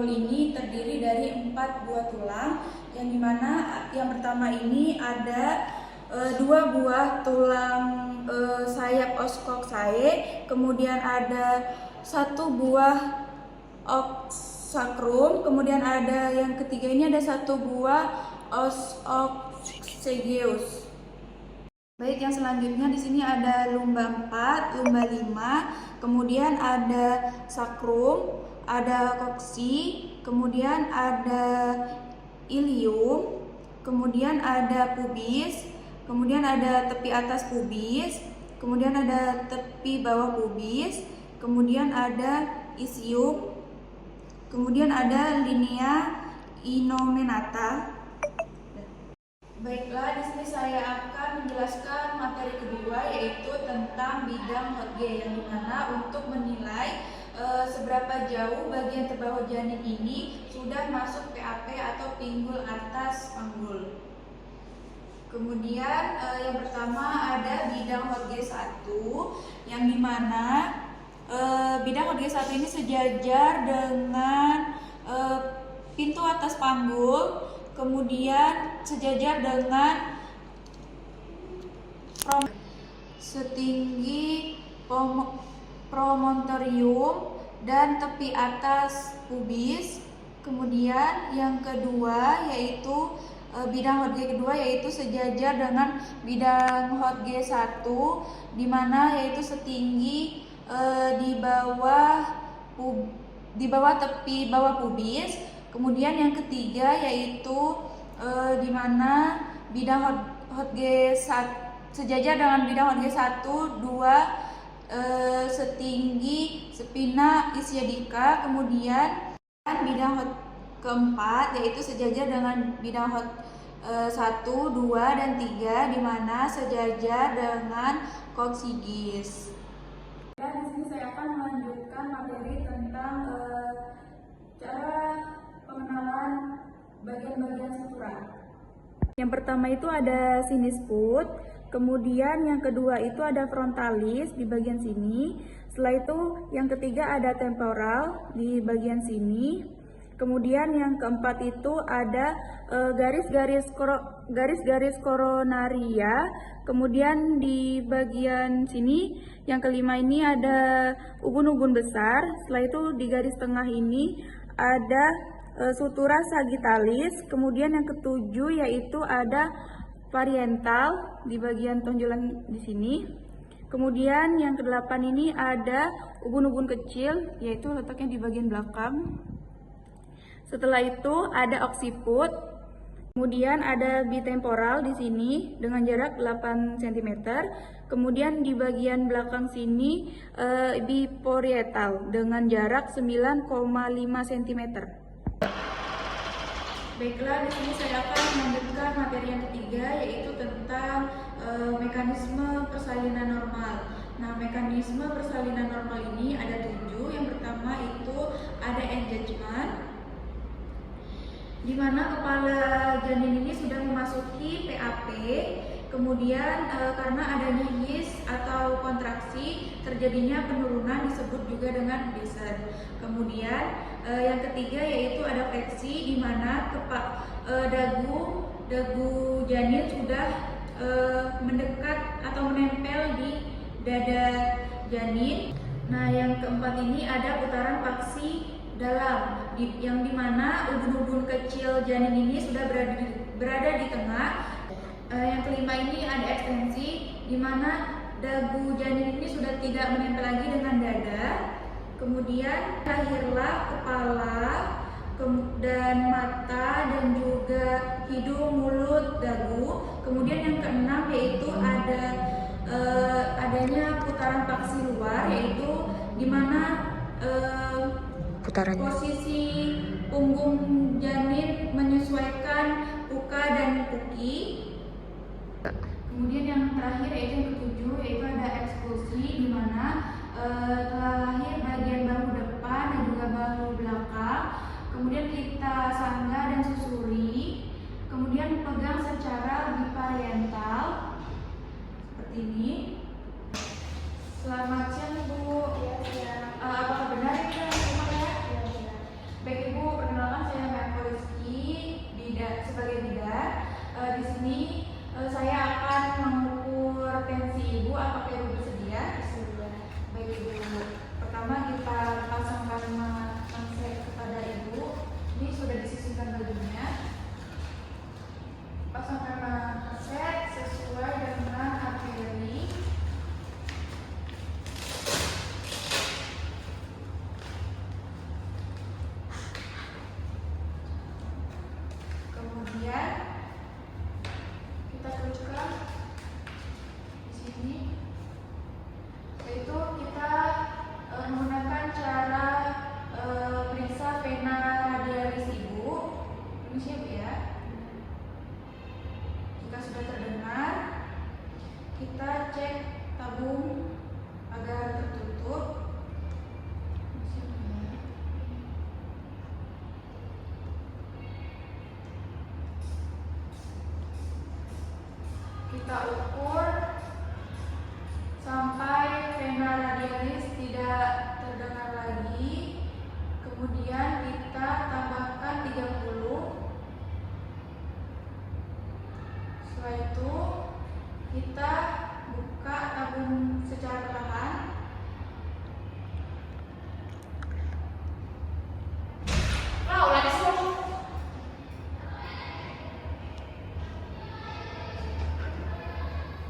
panggul ini terdiri dari 4 buah tulang, yang dimana yang pertama ini ada 2 buah tulang sayap oskoksae, kemudian ada 1 buah ossacrum, kemudian ada yang ketiga ini ada 1 buah os oxygeus. Baik, yang selanjutnya di sini ada lumba 4, lumba 5, kemudian ada sacrum, ada cocci, kemudian ada ilium, kemudian ada pubis, kemudian ada tepi atas pubis, kemudian ada tepi bawah pubis, kemudian ada isium, kemudian ada linea inomenata. Baiklah, di sini saya akan menjelaskan materi kedua, yaitu tentang bidang Hodge, yang dimana untuk menilai seberapa jauh bagian terbawah janin ini sudah masuk PAP atau pinggul atas panggul. Kemudian yang pertama ada bidang Hodge 1, yang dimana bidang Hodge 1 ini sejajar dengan pintu atas panggul, kemudian sejajar dengan setinggi promontorium dan tepi atas pubis. Kemudian yang kedua yaitu bidang Hodge kedua yaitu sejajar dengan bidang Hodge 1, di mana yaitu setinggi di bawah tepi bawah pubis. Kemudian yang ketiga yaitu di mana bidang Hodge 1 sejajar dengan bidang Hodge 1, 2 setinggi spina ischiadica. Kemudian bidang keempat yaitu sejajar dengan bidang 1, 2, dan 3, di mana sejajar dengan coccygeus. Dan di sini saya akan melanjutkan materi tentang cara pengenalan bagian-bagian suturan. Yang pertama itu ada sinus foot, kemudian yang kedua itu ada frontalis di bagian sini. Setelah itu yang ketiga ada temporal di bagian sini. Kemudian yang keempat itu ada garis-garis koronaria. Kemudian di bagian sini yang kelima ini ada ubun-ubun besar. Setelah itu di garis tengah ini ada sutura sagittalis. Kemudian yang ketujuh yaitu ada parietal di bagian tonjolan di sini. Kemudian yang kedelapan ini ada ubun-ubun kecil, yaitu letaknya di bagian belakang. Setelah itu ada occiput. Kemudian ada bitemporal di sini dengan jarak 8 cm. Kemudian di bagian belakang sini biparietal dengan jarak 9,5 cm. Baiklah, di sini saya akan melanjutkan materi yang ketiga, yaitu tentang mekanisme persalinan normal. Nah, mekanisme persalinan normal ini ada 7. Yang pertama itu ada engagement, di mana kepala janin ini sudah memasuki PAP. Kemudian karena adanya his atau kontraksi, terjadinya penurunan disebut juga dengan descent. Kemudian yang ketiga yaitu ada fleksi, di mana dagu janin sudah mendekat atau menempel di dada janin. Nah, yang keempat ini ada putaran paksi dalam, yang dimana ubun-ubun kecil janin ini sudah berada di tengah. Yang kelima ini ada ekstensi, di mana dagu janin ini sudah tidak menempel lagi dengan dada. Kemudian lahirlah kepala dan mata dan juga hidung, mulut, dagu. Kemudian yang keenam yaitu adanya putaran paksi luar, yaitu di mana posisi punggung janin menyesuaikan puka dan puki. Kemudian yang terakhir yaitu yang ketujuh, yaitu ada eksklusi, di mana telah lahir bagian bahu depan dan juga bahu belakang. Kemudian kita sanggah dan susuri. Kemudian pegang secara biparietal seperti ini. Selamat siang, Bu. Ya. Apakah benar itu ya? Baik, Ibu, kita ukur sampai vena radialis tidak terdengar lagi. Kemudian kita tambahkan 30. Setelah itu kita buka tabung secara perlahan.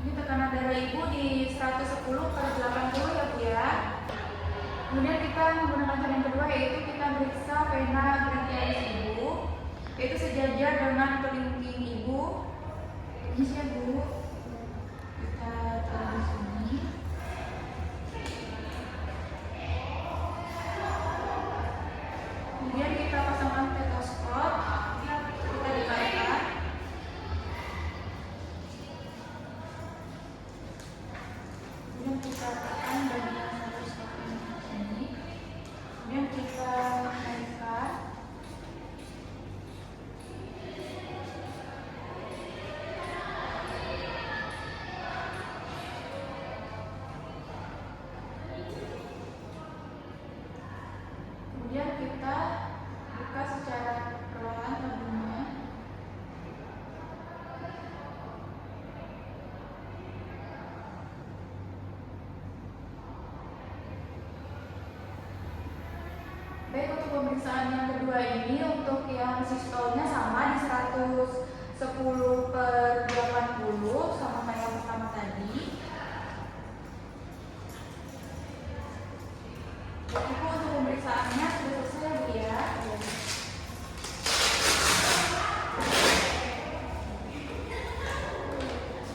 Ini tekanan darah ibu di 110/80 ya Bu ya. Kemudian kita menggunakan cara yang kedua, yaitu kita meriksa vena brachialis ibu, yaitu sejajar dengan kelingking ibu. Ini sih ya Bu, kita taruh di sini. Kemudian kita pasangkan stetoskop, kita dekatkan. Kemudian kita tekan bagian stetoskop ini. Kemudian kita naikkan. Kemudian kita buka secara perlahan tabungnya. Baik, untuk pemeriksaan yang kedua ini, untuk yang sistolnya sama di 110/80 sama kayak yang pertama tadi. Baik Ibu, untuk pemeriksaannya sudah selesai Bu ya.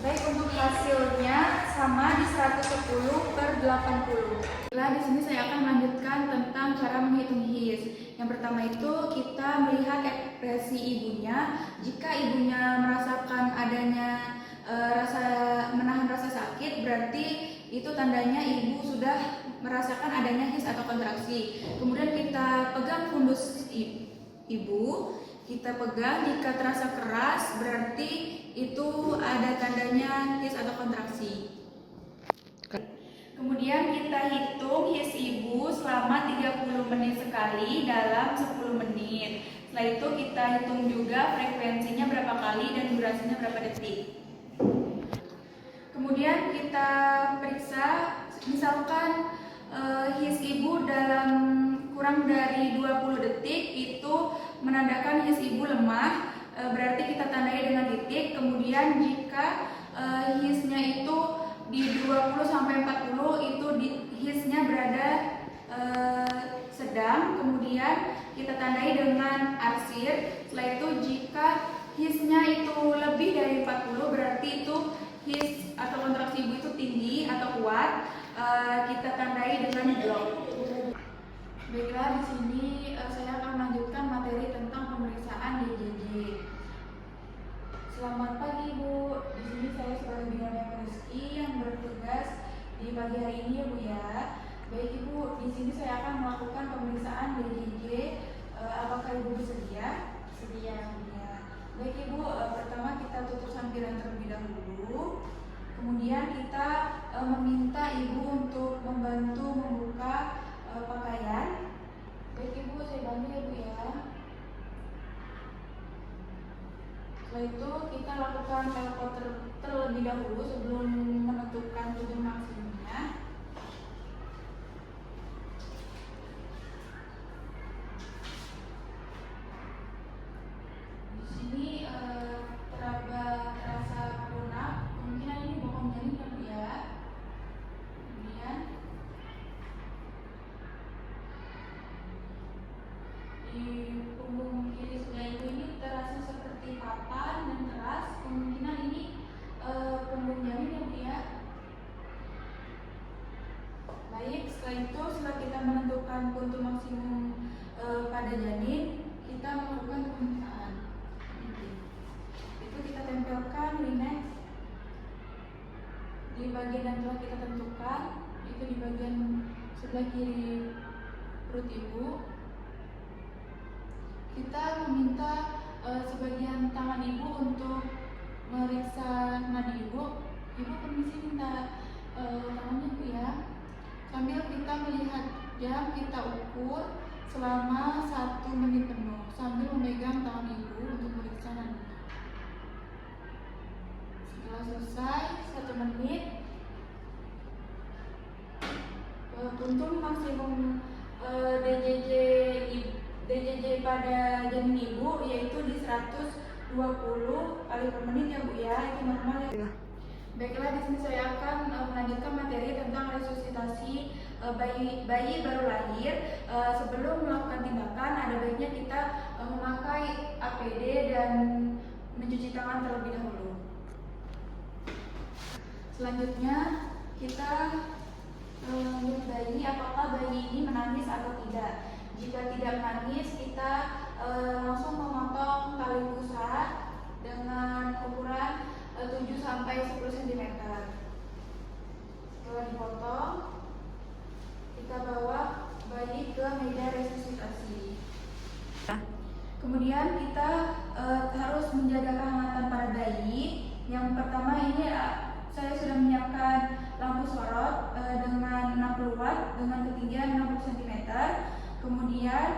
Baik, untuk hasilnya sama di 110/80. Nah, di sini saya akan melanjutkan tentang cara menghitung HIS. Yang pertama itu kita melihat ekspresi ibunya. Jika ibunya merasakan adanya menahan rasa sakit, berarti itu tandanya ibu sudah merasakan adanya HIS atau kontraksi. Kemudian kita pegang fundus ibu, kita pegang. Jika terasa keras, berarti itu ada tandanya HIS atau kontraksi. Kemudian kita hitung HIS ibu selama 30 menit sekali dalam 10 menit. Setelah itu kita hitung juga frekuensinya berapa kali dan durasinya berapa detik. Kemudian kita periksa, misalkan HIS ibu dalam kurang dari 20 detik itu menandakan HIS ibu lemah, berarti kita tandai dengan titik. Kemudian jika HIS-nya itu di 20-40 itu HIS-nya berada sedang, kemudian kita tandai dengan arsir. Setelah itu jika HIS-nya itu lebih dari 40, berarti itu HIS atau kontraksi ibu itu tinggi atau kuat, kita tandai dengan blok. Baiklah, di sini saya akan melanjutkan materi tentang pemeriksaan DJJ. Selamat pagi Bu, di sini saya sebagai Binonia Rizky yang bertugas di pagi hari ini ya Bu ya. Baik Ibu, di sini saya akan melakukan pemeriksaan DJJ. Apakah Ibu bersedia? Sedia ya. Baik Ibu, pertama kita tutup sampiran terlebih dahulu. Kemudian kita meminta Ibu untuk membantu membuka pakaian. Baik Ibu, saya bantu ya Bu ya. Setelah itu kita lakukan telpon terlebih dahulu sebelum menentukan tujuan maksimumnya. Di sini terasa lunak, kemungkinan ini bokong janin ya Bu ya. Kemudian di punggung kiri sebelah ibu ini terasa seperti papan dan keras, kemungkinan ini punggung janin ya Bu ya. Baik, setelah kita menentukan puntu maksimum pada janin, kita melakukan pemeriksaan. Itu kita tempelkan linex di bagian yang telah kita tentukan, itu di bagian sebelah kiri perut ibu. Kita meminta sebagian tangan ibu untuk meriksa nadi ibu. Ibu permisi minta tangannya Bu ya. Sambil kita melihat jam, kita ukur selama 1 menit penuh sambil memegang tangan ibu untuk meriksa nadi. Setelah selesai 1 menit, untuk maksimum DJJ pada janin ibu yaitu di 120 kali per menit ya Bu ya, itu normal ya. Baiklah, di sini saya akan melanjutkan materi tentang resusitasi bayi baru lahir. Sebelum melakukan tindakan, ada baiknya kita memakai APD dan mencuci tangan terlebih dahulu. Selanjutnya kita melihat bayi, apakah bayi ini menangis atau tidak. Jika tidak menangis, kita langsung memotong tali pusat dengan ukuran 7-10 cm. Setelah dipotong, kita bawa bayi ke meja resusitasi. Kemudian kita harus menjaga kehangatan pada bayi. Yang pertama ini saya sudah menyiapkan lampu sorot dengan 60 watt dengan ketinggian 60 cm. Kemudian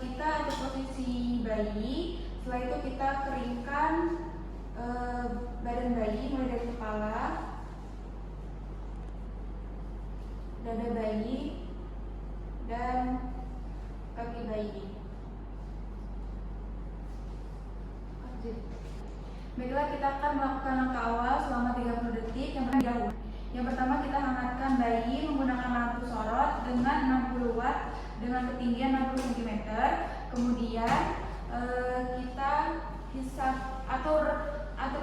kita atur posisi bayi. Setelah itu kita keringkan badan bayi mulai dari kepala, dada bayi, dan kaki bayi. Baiklah, kita akan melakukan langkah awal selama 30 detik. Yang pertama kita hangatkan bayi menggunakan lampu sorot dengan 60 watt dengan ketinggian 60 cm. Kemudian kita hisap atur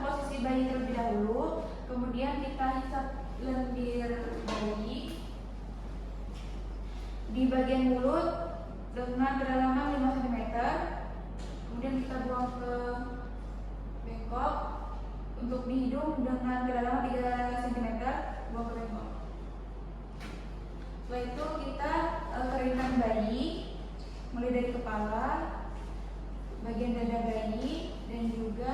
posisi bayi terlebih dahulu. Kemudian kita hisap lendir bayi di bagian mulut dengan kedalaman 5 cm. Kemudian kita buang ke bengkok. Untuk di hidung dengan kedalaman 3 cm, buang ke bengkok. Setelah itu kita keringkan bayi mulai dari kepala, bagian dada bayi, dan juga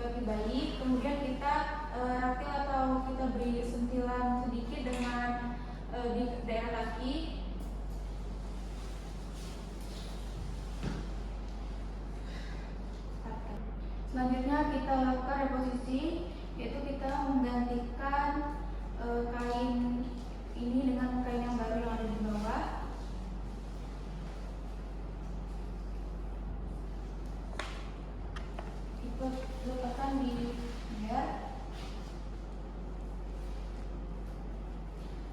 kaki bayi. Kemudian kita rakil atau kita beri sentilan sedikit dengan di daerah kaki. Selanjutnya kita lakukan reposisi, yaitu kita menggantikan kain ini dengan kain yang baru yang ada di bawah. Kita letakkan di leher.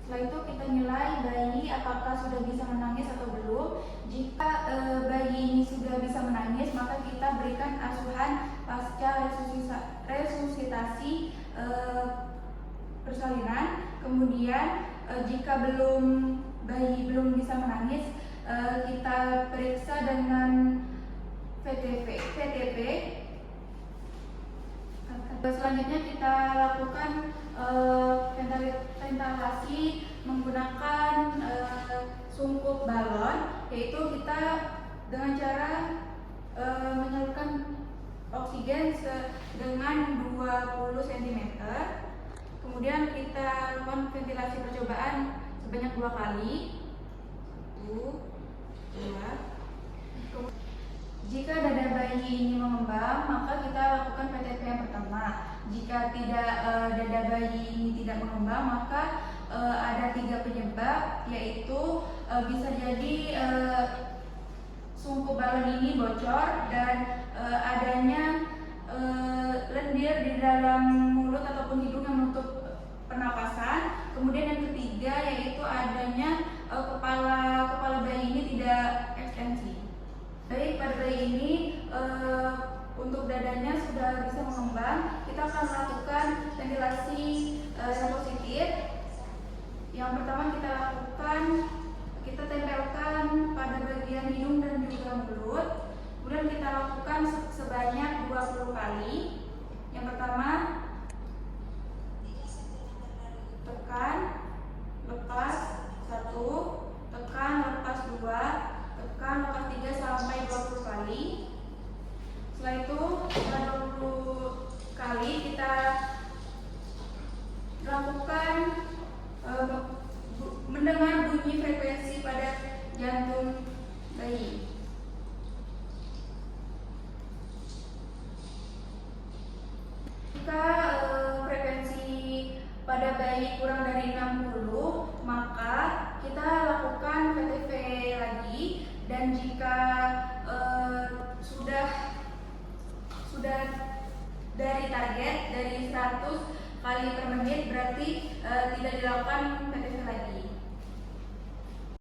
Setelah itu kita nilai bayi apakah sudah bisa menangis atau belum. Jika bayi ini sudah bisa menangis, maka kita berikan asuhan pasca resusitasi persalinan. Kemudian jika bayi belum bisa menangis, kita periksa dengan VTP. Selanjutnya kita lakukan ventilasi menggunakan sungkup balon, yaitu kita dengan cara menyalurkan oksigen dengan 20 cm. Kemudian kita lakukan ventilasi percobaan sebanyak 2 kali. 1, 2. Jika dada bayi ini mengembang, maka kita lakukan PTP yang pertama. Jika dada bayi ini tidak mengembang, maka ada 3 penyebab, yaitu bisa jadi sungkup balon ini bocor dan adanya lendir di dalam mulut ataupun hidung yang menutup pernapasan. Kemudian yang ketiga yaitu adanya kepala bayi ini tidak ekstensi. Baik, pada bayi ini untuk dadanya sudah bisa mengembang. Kita akan melakukan ventilasi yang positif. Yang pertama kita tempelkan pada bagian hidung dan juga mulut. Kemudian kita lakukan sebanyak 20 kali. Yang pertama, tekan, lepas 1, tekan, lepas 2, tekan, lepas 3 sampai 20 kali. Setelah itu setelah 20 kali kita lakukan mendengar bunyi frekuensi pada jantung bayi.